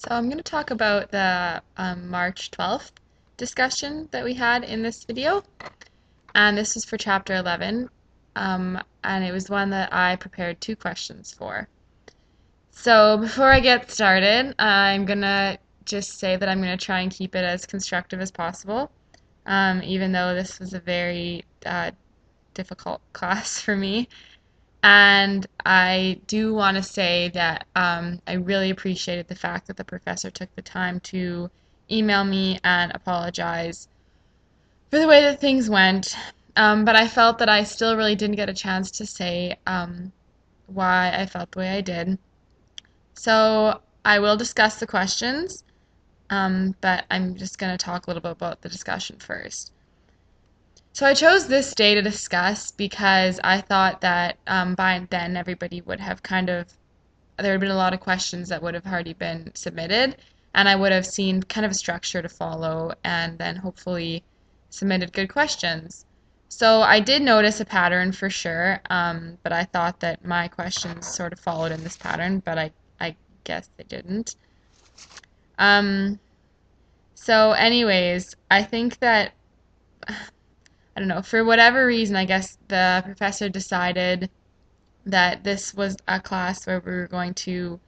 So I'm going to talk about the March 12th discussion that we had in this video, and this was for Chapter 11, and it was one that I prepared two questions for. So before I get started, I'm going to just say that I'm going to try and keep it as constructive as possible, even though this was a very difficult class for me. And I do want to say that I really appreciated the fact that the professor took the time to email me and apologize for the way that things went. But I felt that I still really didn't get a chance to say why I felt the way I did. So I will discuss the questions, but I'm just going to talk a little bit about the discussion first. So I chose this day to discuss because I thought that by then everybody would have there would have been a lot of questions that would have already been submitted, and I would have seen kind of a structure to follow and then hopefully submitted good questions. So I did notice a pattern for sure, but I thought that my questions sort of followed in this pattern, but I guess they didn't. Um, so anyways, I think that I don't know, for whatever reason, I guess the professor decided that this was a class where we were going to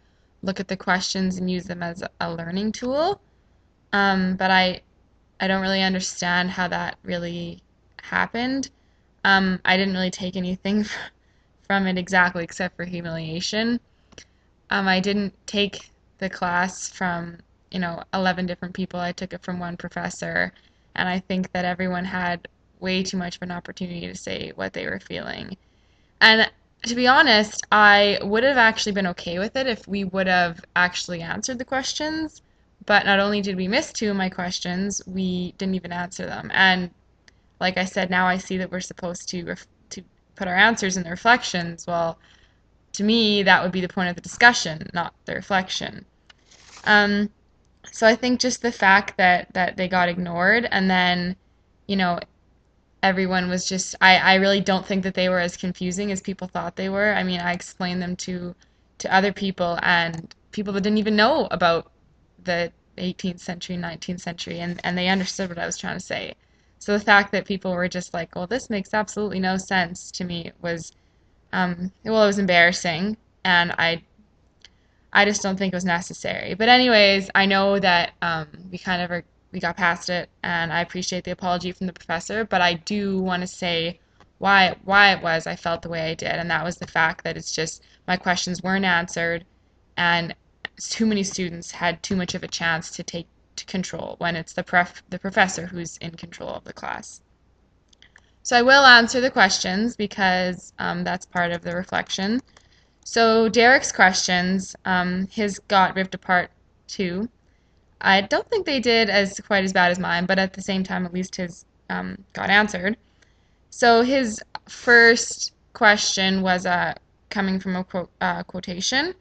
look at the questions and use them as a learning tool. But I don't really understand how that really happened. I didn't really take anything from it exactly except for humiliation. I didn't take the class from, 11 different people. I took it from one professor, and I think that everyone had way too much of an opportunity to say what they were feeling. And to be honest, I would have actually been okay with it if we would have actually answered the questions. But not only did we miss two of my questions, we didn't even answer them. And like I said, now I see that we're supposed to put our answers in the reflections. Well, to me, that would be the point of the discussion, not the reflection. Um, so I think just the fact that they got ignored, and then, you know, everyone was just I really don't think that they were as confusing as people thought they were. I mean, I explained them to other people and people that didn't even know about the 18th century, 19th century, and they understood what I was trying to say. So the fact that people were just like, well, this makes absolutely no sense to me was, well, it was embarrassing, and I just don't think it was necessary. But anyways, I know that we got past it, and I appreciate the apology from the professor. But I do want to say why it was I felt the way I did, and that was the fact that it's just my questions weren't answered, and too many students had too much of a chance to take to control when it's the professor who's in control of the class. So I will answer the questions because that's part of the reflection. So Derek's questions, his got ripped apart too. I don't think they did as quite as bad as mine, but at the same time, at least his got answered. So his first question was coming from a quotation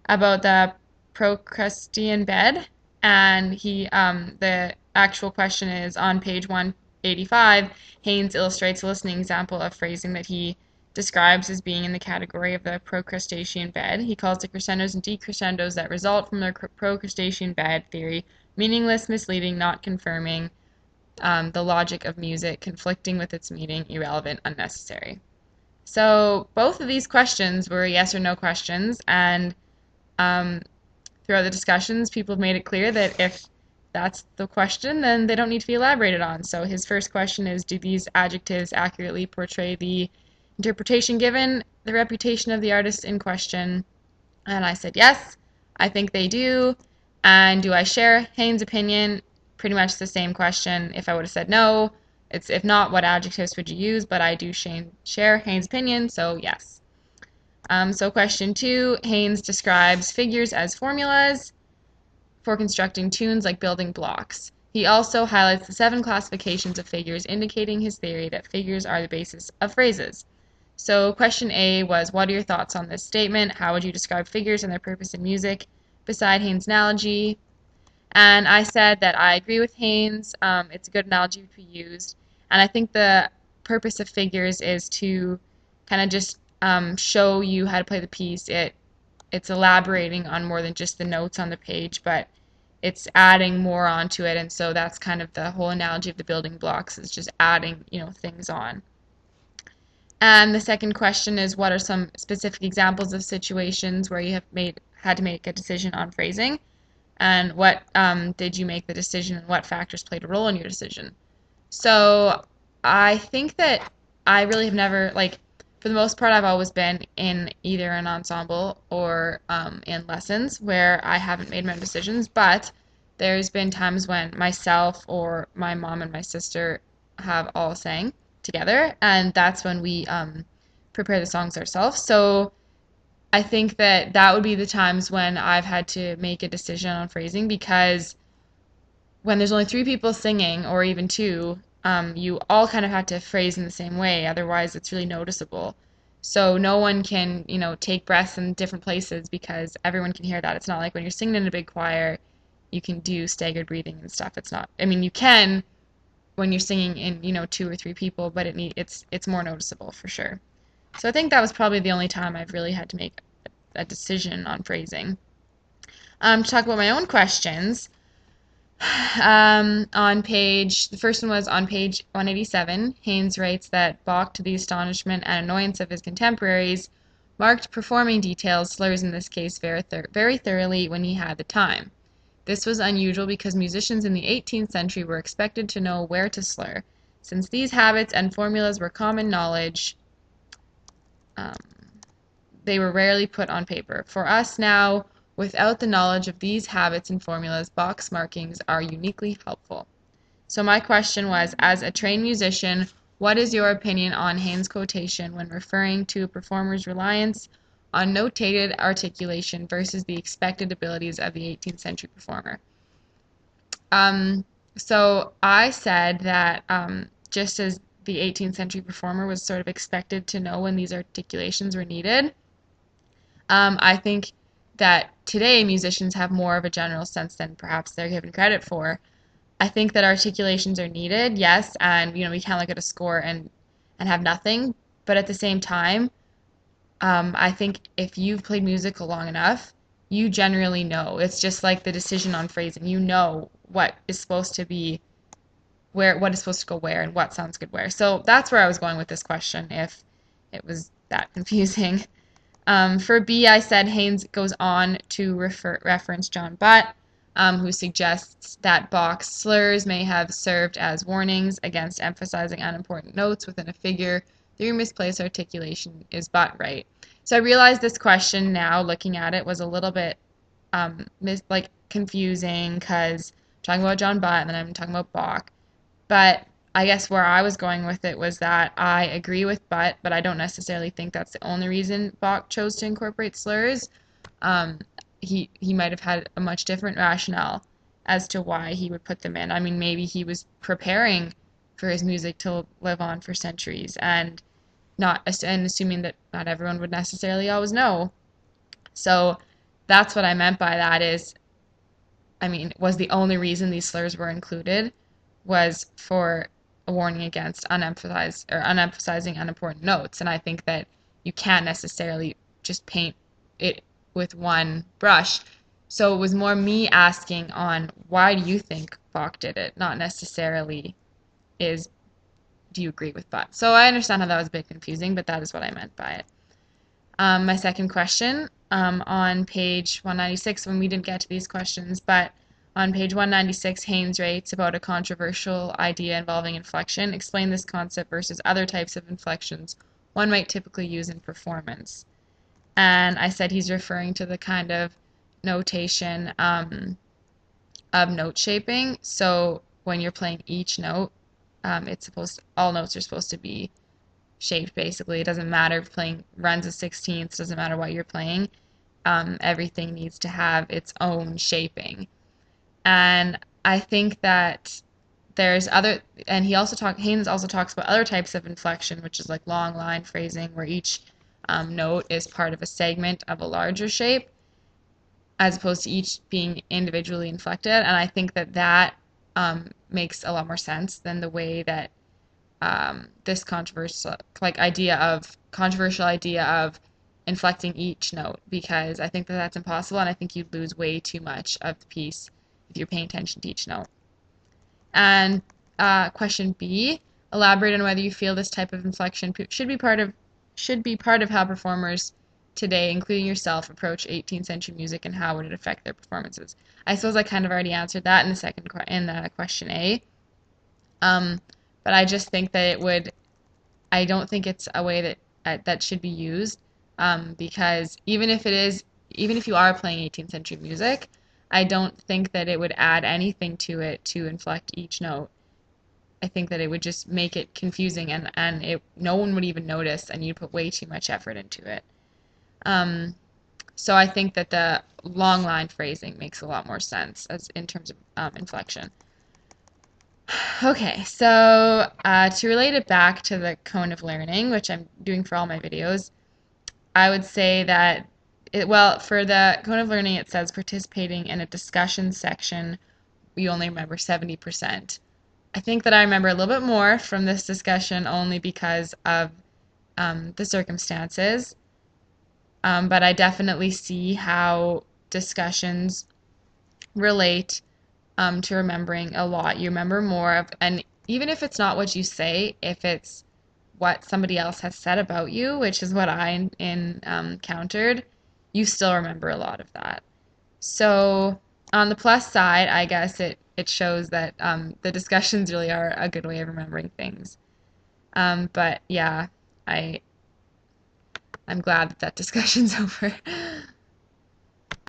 about the Procrustean bed, and the actual question is on page 185. Haynes illustrates a listening example of phrasing that he describes as being in the category of the Procrustean bed. He calls the crescendos and decrescendos that result from the Procrustean bed theory meaningless, misleading, not confirming the logic of music, conflicting with its meaning, irrelevant, unnecessary. So both of these questions were yes or no questions, and throughout the discussions, people have made it clear that if that's the question, then they don't need to be elaborated on. So his first question is, do these adjectives accurately portray the interpretation given, the reputation of the artist in question? And I said yes, I think they do. And do I share Haynes' opinion? Pretty much the same question. If I would have said no, it's if not, what adjectives would you use? But I do share Haynes' opinion, so yes. So question 2, Haynes describes figures as formulas for constructing tunes like building blocks. He also highlights the 7 classifications of figures, indicating his theory that figures are the basis of phrases. So question A was, what are your thoughts on this statement? How would you describe figures and their purpose in music beside Haynes' analogy? And I said that I agree with Haynes. It's a good analogy to be used. And I think the purpose of figures is to kind of just show you how to play the piece. It it's elaborating on more than just the notes on the page, but it's adding more onto it. And so that's kind of the whole analogy of the building blocks, is just adding, things on. And the second question is, what are some specific examples of situations where you have had to make a decision on phrasing? And what did you make the decision, and what factors played a role in your decision? So I think that I really have never, like, for the most part, I've always been in either an ensemble or in lessons where I haven't made my own decisions, but there's been times when myself or my mom and my sister have all sang together, and that's when we prepare the songs ourselves. So I think that that would be the times when I've had to make a decision on phrasing, because when there's only three people singing, or even two, you all kind of have to phrase in the same way. Otherwise, it's really noticeable. So no one can, take breaths in different places because everyone can hear that. It's not like when you're singing in a big choir, you can do staggered breathing and stuff. It's not. I mean, you can when you're singing in, two or three people, but it's more noticeable for sure. So I think that was probably the only time I've really had to make a decision on phrasing. To talk about my own questions, the first one was on page 187. Haynes writes that Bach, to the astonishment and annoyance of his contemporaries, marked performing details, slurs in this case, very thoroughly when he had the time. This was unusual because musicians in the 18th century were expected to know where to slur. Since these habits and formulas were common knowledge, they were rarely put on paper. For us now, without the knowledge of these habits and formulas, Bach's markings are uniquely helpful. So my question was, as a trained musician, what is your opinion on Haynes' quotation when referring to a performer's reliance on notated articulation versus the expected abilities of the 18th century performer? So I said that just as the 18th century performer was sort of expected to know when these articulations were needed, I think that today musicians have more of a general sense than perhaps they're given credit for. I think that articulations are needed, yes, and we can't look at a score and have nothing, but at the same time, I think if you've played music long enough, you generally know. It's just like the decision on phrasing. You know what is supposed to be what is supposed to go where and what sounds good where. So that's where I was going with this question, if it was that confusing. For B, I said Haynes goes on to reference John Butt, who suggests that Bach's slurs may have served as warnings against emphasizing unimportant notes within a figure through misplaced articulation. Is Butt right? So I realized this question now, looking at it, was a little bit confusing, because I'm talking about John Butt and then I'm talking about Bach. But I guess where I was going with it was that I agree with Butt, but I don't necessarily think that's the only reason Bach chose to incorporate slurs. He might have had a much different rationale as to why he would put them in. I mean, maybe he was preparing for his music to live on for centuries, and assuming that not everyone would necessarily always know. So that's what I meant by that is, was the only reason these slurs were included was for a warning against unemphasizing unimportant notes. And I think that you can't necessarily just paint it with one brush. So it was more me asking on, why do you think Bach did it, not necessarily do you agree with Butt? So I understand how that was a bit confusing, but that is what I meant by it. My second question, on page 196, when we didn't get to these questions, but on page 196, Haynes writes about a controversial idea involving inflection. Explain this concept versus other types of inflections one might typically use in performance. And I said he's referring to the kind of notation of note shaping. So when you're playing each note, all notes are supposed to be shaped, basically. It doesn't matter if playing runs of sixteenths, doesn't matter what you're playing. Everything needs to have its own shaping. And I think that there's Haynes also talks about other types of inflection, which is like long line phrasing, where each note is part of a segment of a larger shape, as opposed to each being individually inflected. And I think that makes a lot more sense than the way that this controversial idea of inflecting each note, because I think that that's impossible, and I think you'd lose way too much of the piece if you're paying attention to each note. And question B, elaborate on whether you feel this type of inflection should be part of how performers today, including yourself, approach 18th century music, and how would it affect their performances. I suppose I kind of already answered that in the question A. But I just think that I don't think it's a way that should be used, because even if you are playing 18th century music, I don't think that it would add anything to it to inflect each note. I think that it would just make it confusing, and no one would even notice, and you'd put way too much effort into it. So I think that the long line phrasing makes a lot more sense in terms of inflection. Okay, so to relate it back to the cone of learning, which I'm doing for all my videos, I would say that, for the cone of learning, it says participating in a discussion section, we only remember 70%. I think that I remember a little bit more from this discussion only because of the circumstances, but I definitely see how discussions relate to remembering a lot. You remember more of, and even if it's not what you say, if it's what somebody else has said about you, which is what I encountered, you still remember a lot of that. So on the plus side, I guess it shows that the discussions really are a good way of remembering things. But yeah, I'm glad that discussion's over.